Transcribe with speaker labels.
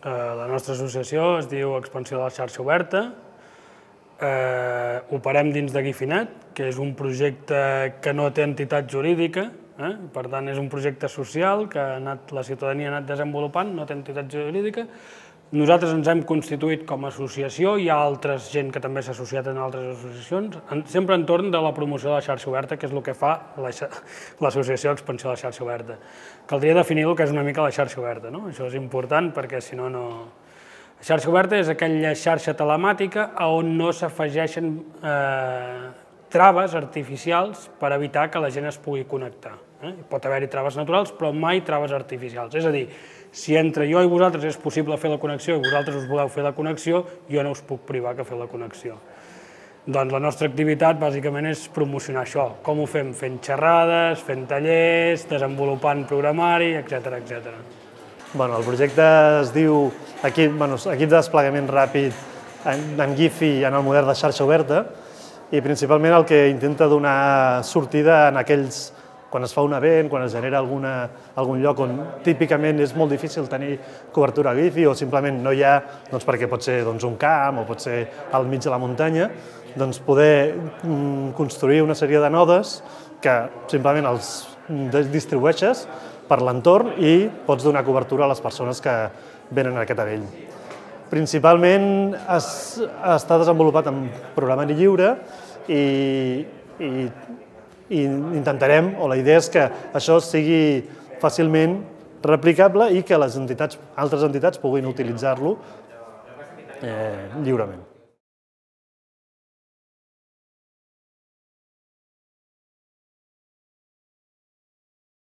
Speaker 1: La nostra associació es diu Expansió de la Xarxa Oberta. Operem dins de Guifinet, que és un projecte que no té entitat jurídica, per tant és un projecte social que la ciutadania ha anat desenvolupant, no té entitat jurídica. Nosaltres ens hem constituït com a associació, hi ha altra gent que també s'ha associat en altres associacions, sempre entorn de la promoció de la xarxa oberta, que és el que fa l'associació Expansió de la Xarxa Oberta. Caldria definir el que és una mica la xarxa oberta, no? Això és important perquè si no, no... La xarxa oberta és aquella xarxa telemàtica on no s'afegeixen traves artificials per evitar que la gent es pugui connectar. Pot haver-hi traves naturals, però mai traves artificials. És a dir, si entre jo i vosaltres és possible fer la connexió i vosaltres us voleu fer la connexió, jo no us puc privar que feu la connexió. Doncs la nostra activitat bàsicament és promocionar això. Com ho fem? Fent xerrades, fent tallers, desenvolupant programari, etc.
Speaker 2: El projecte es diu Equip de Desplegament Ràpid en GIFI en el model de xarxa oberta i principalment el que intenta donar sortida en aquells quan es fa un event, quan es genera algun lloc on típicament és molt difícil tenir cobertura Wi-Fi o simplement no hi ha, perquè pot ser un camp o pot ser al mig de la muntanya, poder construir una sèrie de nodes que simplement els distribueixes per l'entorn i pots donar cobertura a les persones que venen a aquest event. Principalment està desenvolupat en programari lliure i intentarem, o la idea és que això sigui fàcilment replicable i que les altres entitats puguin utilitzar-lo lliurement.